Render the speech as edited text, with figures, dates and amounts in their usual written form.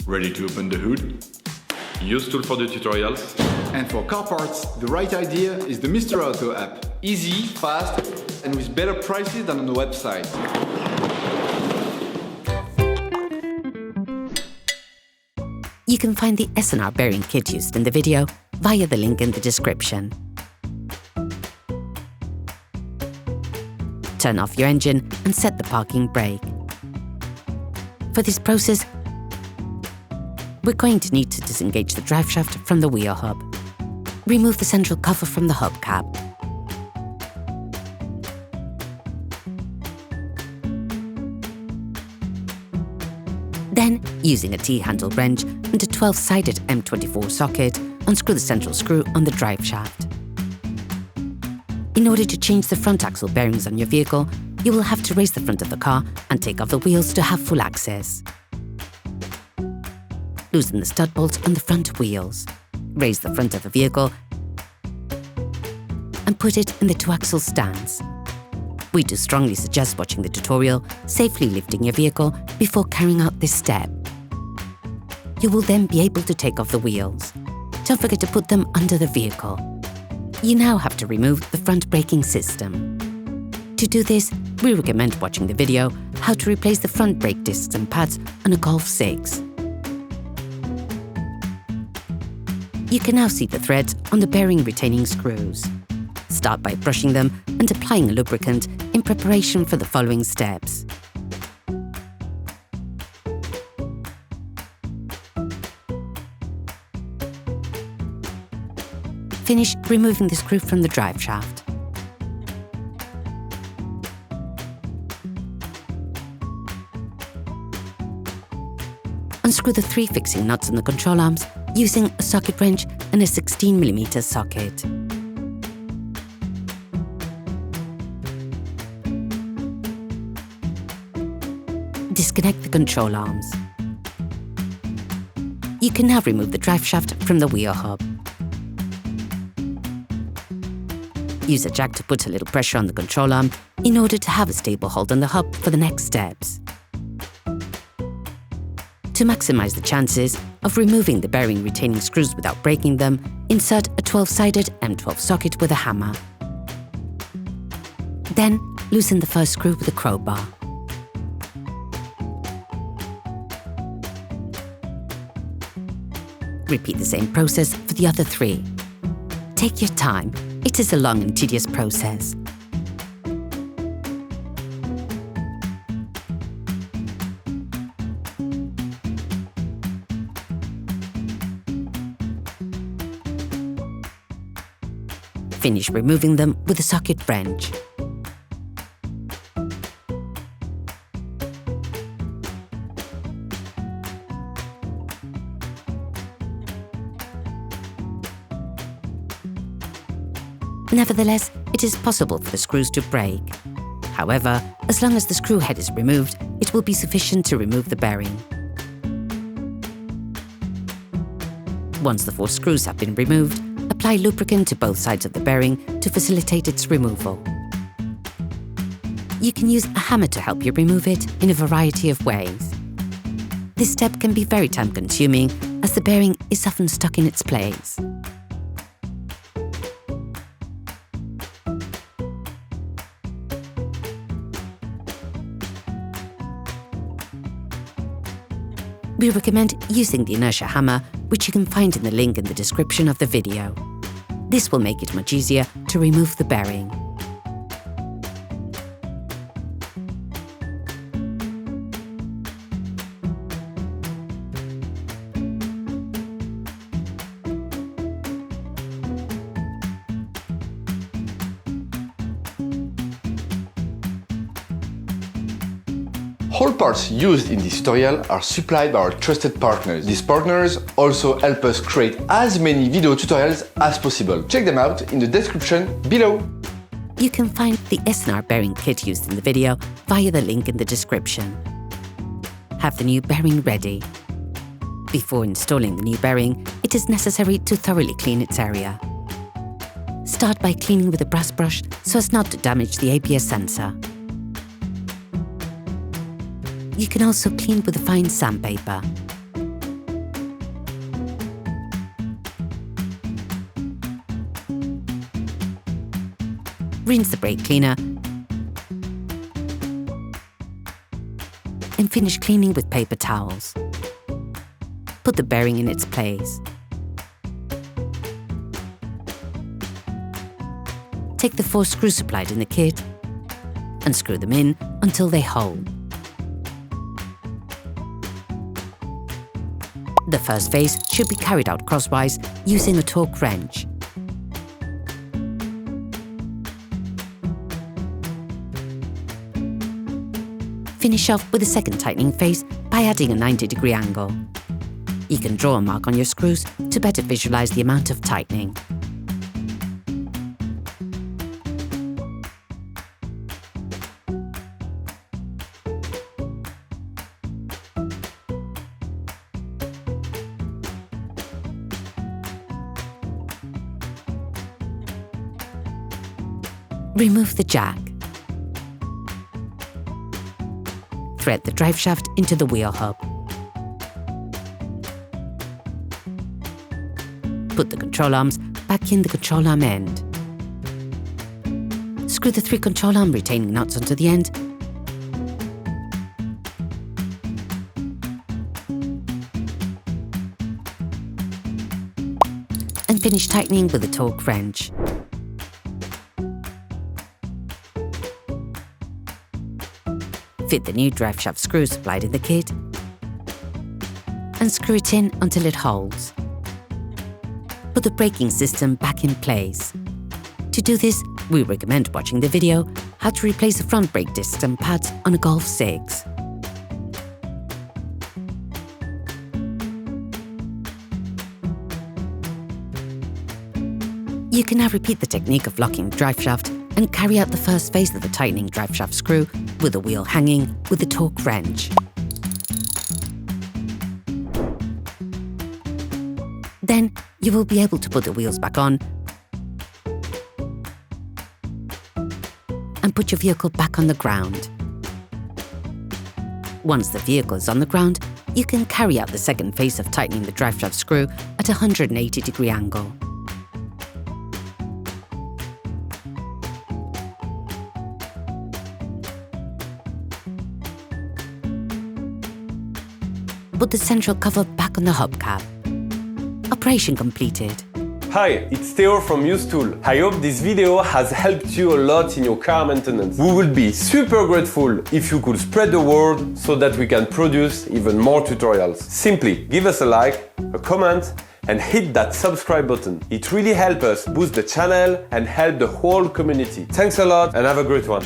Ready to open the hood? UseTool for the tutorials. And for car parts, the right idea is the Mr. Auto app. Easy, fast, and with better prices than on the website. You can find the S&R bearing kit used in the video via the link in the description. Turn off your engine and set the parking brake. For this process, we're going to need to disengage the driveshaft from the wheel hub. Remove the central cover from the hubcap. Then, using a T-handle wrench and a 12-sided M24 socket, unscrew the central screw on the driveshaft. In order to change the front axle bearings on your vehicle, you will have to raise the front of the car and take off the wheels to have full access. Loosen the stud bolts on the front wheels. Raise the front of the vehicle and put it in the two-axle stance. We do strongly suggest watching the tutorial, safely lifting your vehicle before carrying out this step. You will then be able to take off the wheels. Don't forget to put them under the vehicle. You now have to remove the front braking system. To do this, we recommend watching the video how to replace the front brake discs and pads on a Golf 6. You can now see the threads on the bearing retaining screws. Start by brushing them and applying a lubricant in preparation for the following steps. Finish removing the screw from the driveshaft. Unscrew the 3 fixing nuts on the control arms using a socket wrench and a 16mm socket. Disconnect the control arms. You can now remove the driveshaft from the wheel hub. Use a jack to put a little pressure on the control arm in order to have a stable hold on the hub for the next steps. To maximize the chances of removing the bearing retaining screws without breaking them, insert a 12-sided M12 socket with a hammer. Then, loosen the first screw with a crowbar. Repeat the same process for the other 3. Take your time. It is a long and tedious process. Finish removing them with a socket wrench. Nevertheless, it is possible for the screws to break. However, as long as the screw head is removed, it will be sufficient to remove the bearing. Once the 4 screws have been removed, apply lubricant to both sides of the bearing to facilitate its removal. You can use a hammer to help you remove it in a variety of ways. This step can be very time-consuming as the bearing is often stuck in its place. We recommend using the inertia hammer, which you can find in the link in the description of the video. This will make it much easier to remove the bearing. All parts used in this tutorial are supplied by our trusted partners. These partners also help us create as many video tutorials as possible. Check them out in the description below. You can find the S&R bearing kit used in the video via the link in the description. Have the new bearing ready. Before installing the new bearing, it is necessary to thoroughly clean its area. Start by cleaning with a brass brush so as not to damage the ABS sensor. You can also clean with a fine sandpaper. rinse the brake cleaner, and finish cleaning with paper towels. Put the bearing in its place. Take the 4 screws supplied in the kit and screw them in until they hold. The first phase should be carried out crosswise using a torque wrench. Finish off with a second tightening phase by adding a 90-degree angle. You can draw a mark on your screws to better visualize the amount of tightening. Remove the jack. Thread the driveshaft into the wheel hub. Put the control arms back in the control arm end. Screw the 3 control arm retaining nuts onto the end and finish tightening with a torque wrench. Fit the new driveshaft screw supplied in the kit and screw it in until it holds. Put the braking system back in place. To do this, we recommend watching the video how to replace the front brake discs and pads on a Golf 6. You can now repeat the technique of locking the driveshaft and carry out the first phase of the tightening driveshaft screw with the wheel hanging with the torque wrench. Then you will be able to put the wheels back on and put your vehicle back on the ground. Once the vehicle is on the ground, you can carry out the second phase of tightening the driveshaft screw at a 180-degree angle. Put the central cover back on the hubcap. Operation completed. Hi, it's Theo from UseTool. I hope this video has helped you a lot in your car maintenance. We would be super grateful if you could spread the word so that we can produce even more tutorials. Simply give us a like, a comment, and hit that subscribe button. It really helps us boost the channel and help the whole community. Thanks a lot and have a great one.